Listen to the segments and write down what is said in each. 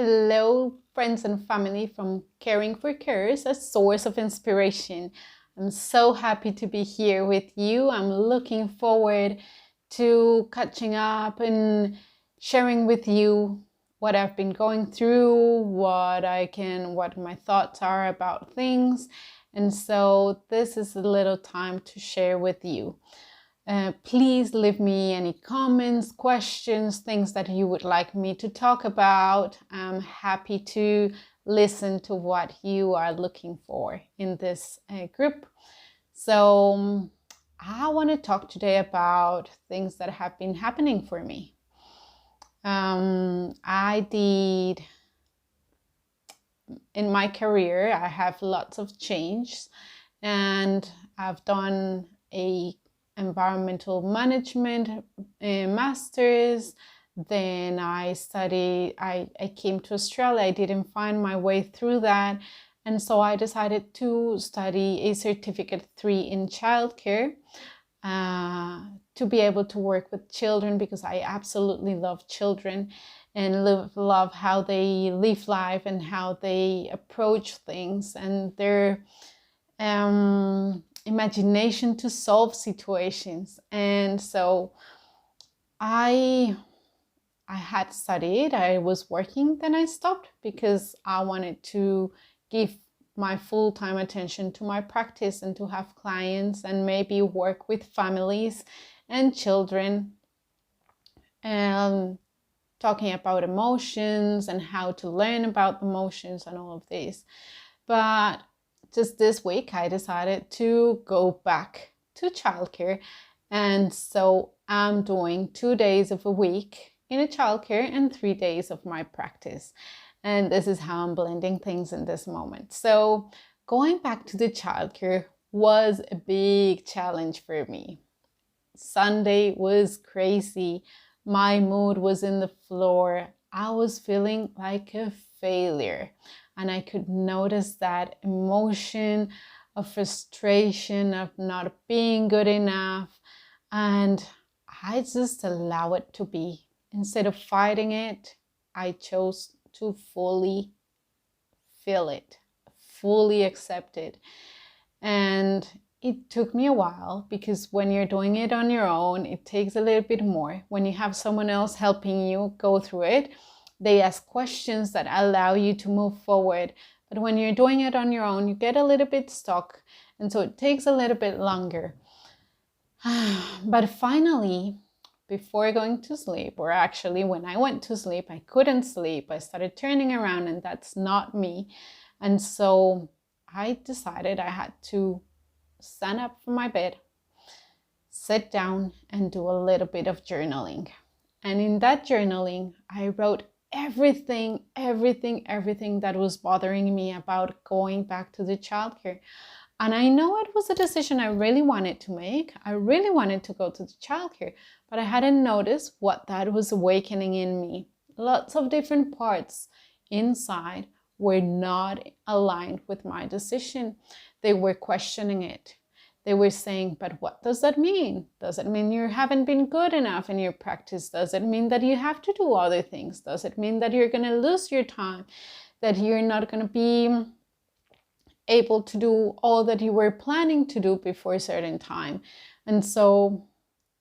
Hello, friends and family from Caring for Carers, a source of inspiration. I'm so happy to be here with you. I'm looking forward to catching up and sharing with you what I've been going through, what my thoughts are about things. And so this is a little time to share with you. Please leave me any comments, questions, things that you would like me to talk about. I'm happy to listen to what you are looking for in this group. So I want to talk today about things that have been happening for me. In my career, I have lots of change, and I've done a environmental management master's. Then I came to Australia. I didn't find my way through that. And so I decided to study a certificate 3 in childcare to be able to work with children, because I absolutely love children and love how they live life and how they approach things and their imagination to solve situations. And so I had studied, I was working, then I stopped because I wanted to give my full-time attention to my practice and to have clients and maybe work with families and children, and talking about emotions and how to learn about emotions and all of this. But just this week, I decided to go back to childcare. And so I'm doing 2 days of a week in a childcare and 3 days of my practice. And this is how I'm blending things in this moment. So going back to the childcare was a big challenge for me. Sunday was crazy. My mood was in the floor. I was feeling like a failure. And I could notice that emotion of frustration, of not being good enough. And I just allow it to be. Instead of fighting it, I chose to fully feel it, fully accept it. And it took me a while, because when you're doing it on your own, it takes a little bit more. When you have someone else helping you go through it, they ask questions that allow you to move forward. But when you're doing it on your own, you get a little bit stuck. And so it takes a little bit longer. But finally, before going to sleep, or actually when I went to sleep, I couldn't sleep. I started turning around, and that's not me. And so I decided I had to stand up from my bed, sit down, and do a little bit of journaling. And in that journaling, I wrote everything that was bothering me about going back to the childcare. And I know it was a decision I really wanted to make. I really wanted to go to the childcare, but I hadn't noticed what that was awakening in me. Lots of different parts inside were not aligned with my decision. They were questioning it. They were saying, but what does that mean? Does it mean you haven't been good enough in your practice? Does it mean that you have to do other things? Does it mean that you're going to lose your time? That you're not going to be able to do all that you were planning to do before a certain time? And so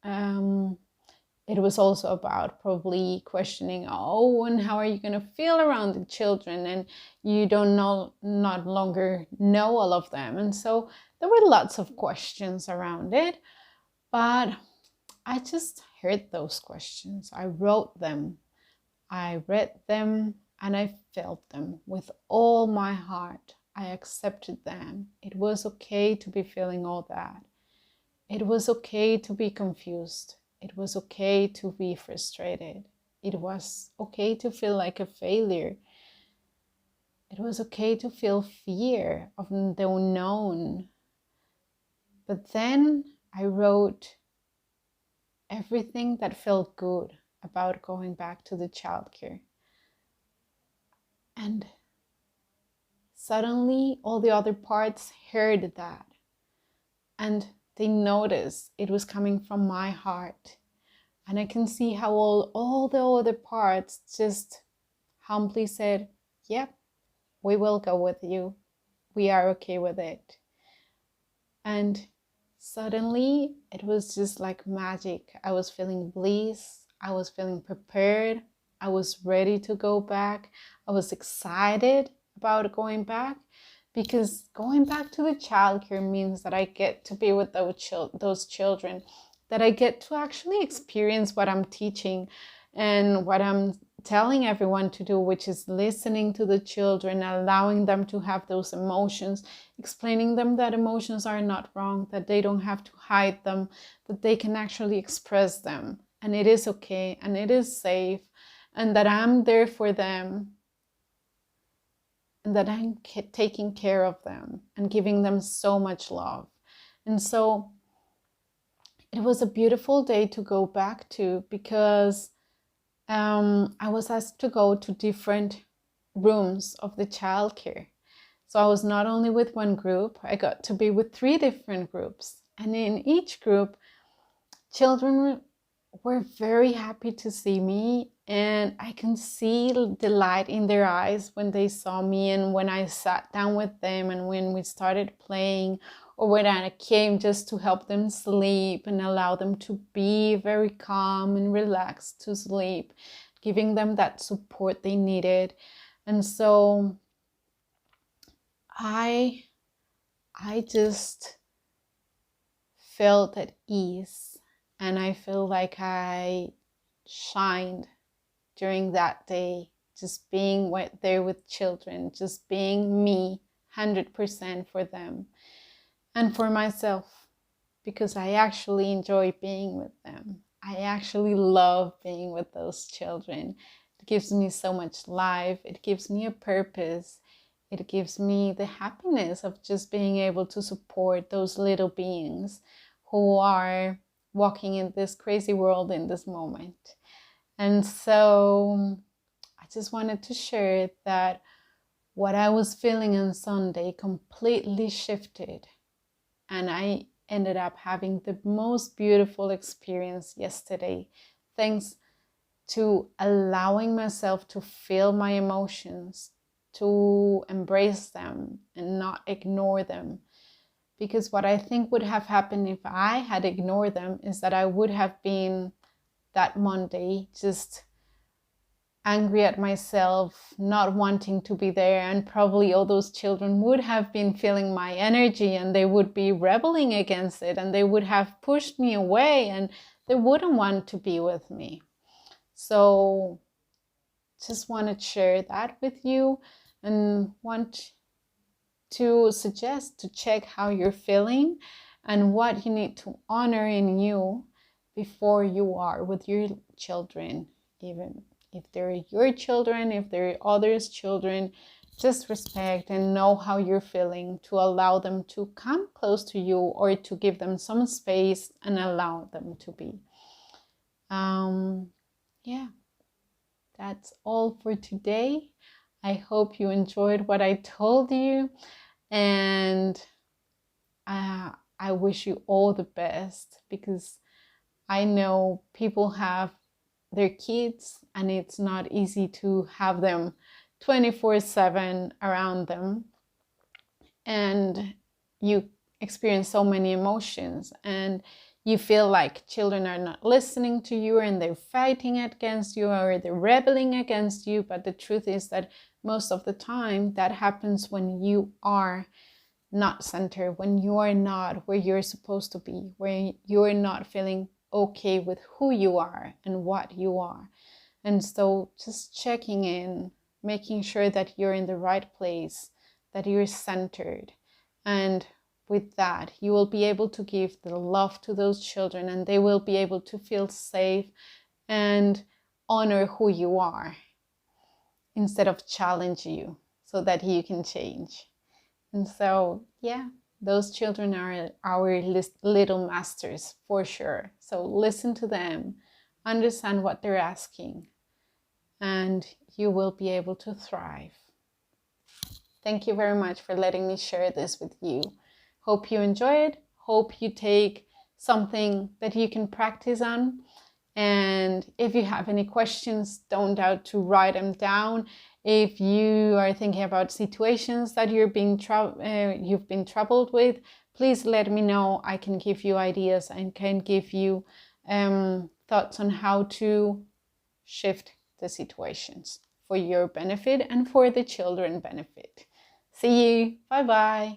it was also about probably questioning, and how are you going to feel around the children? And you not longer know all of them. And so there were lots of questions around it, but I just heard those questions. I wrote them, I read them, and I felt them with all my heart. I accepted them. It was okay to be feeling all that. It was okay to be confused. It was okay to be frustrated. It was okay to feel like a failure. It was okay to feel fear of the unknown. But then I wrote everything that felt good about going back to the childcare. And suddenly all the other parts heard that. And they noticed it was coming from my heart. And I can see how all the other parts just humbly said, yep, we will go with you. We are okay with it. And suddenly it was just like magic. I was feeling bliss. I was feeling prepared. I was ready to go back. I was excited about going back, because going back to the childcare means that I get to be with those children, that I get to actually experience what I'm teaching and what I'm telling everyone to do, which is listening to the children, allowing them to have those emotions, explaining them that emotions are not wrong, that they don't have to hide them, that they can actually express them, and it is okay, and it is safe, and that I'm there for them, and that I'm taking care of them and giving them so much love. And so it was a beautiful day to go back to, because I was asked to go to different rooms of the childcare. So I was not only with one group, I got to be with 3 different groups. And in each group, children were very happy to see me, and I can see the light in their eyes when they saw me, and when I sat down with them, and when we started playing, or when I came just to help them sleep and allow them to be very calm and relaxed to sleep, giving them that support they needed. And so I just felt at ease, and I feel like I shined during that day, just being there with children, just being me 100% for them and for myself, because I actually enjoy being with them. I actually love being with those children. It gives me so much life. It gives me a purpose. It gives me the happiness of just being able to support those little beings who are walking in this crazy world in this moment. And so I just wanted to share that what I was feeling on Sunday completely shifted, and I ended up having the most beautiful experience yesterday, thanks to allowing myself to feel my emotions, to embrace them and not ignore them. Because what I think would have happened if I had ignored them is that I would have been that Monday just angry at myself, not wanting to be there, and probably all those children would have been feeling my energy, and they would be rebelling against it, and they would have pushed me away, and they wouldn't want to be with me. So just want to share that with you, and want to suggest to check how you're feeling and what you need to honor in you before you are with your children. Even if they're your children, if they're others' children, just respect and know how you're feeling, to allow them to come close to you, or to give them some space and allow them to be. Yeah, that's all for today. I hope you enjoyed what I told you, and I wish you all the best, because I know people have their kids and it's not easy to have them 24/7 around them, and you experience so many emotions, and you feel like children are not listening to you, and they're fighting against you, or they're rebelling against you. But the truth is that most of the time that happens when you are not centered, when you are not where you're supposed to be, where you're not feeling okay with who you are and what you are. And so just checking in, making sure that you're in the right place, that you're centered. And with that, you will be able to give the love to those children, and they will be able to feel safe and honor who you are, instead of challenge you so that you can change. And so, yeah, those children are our little masters for sure. So listen to them, understand what they're asking, and you will be able to thrive. Thank you very much for letting me share this with you. Hope you enjoy it. Hope you take something that you can practice on. And if you have any questions, don't doubt to write them down. If you are thinking about situations that you've been troubled with, please let me know. I can give you ideas and can give you thoughts on how to shift the situations for your benefit and for the children's benefit. See you. Bye bye.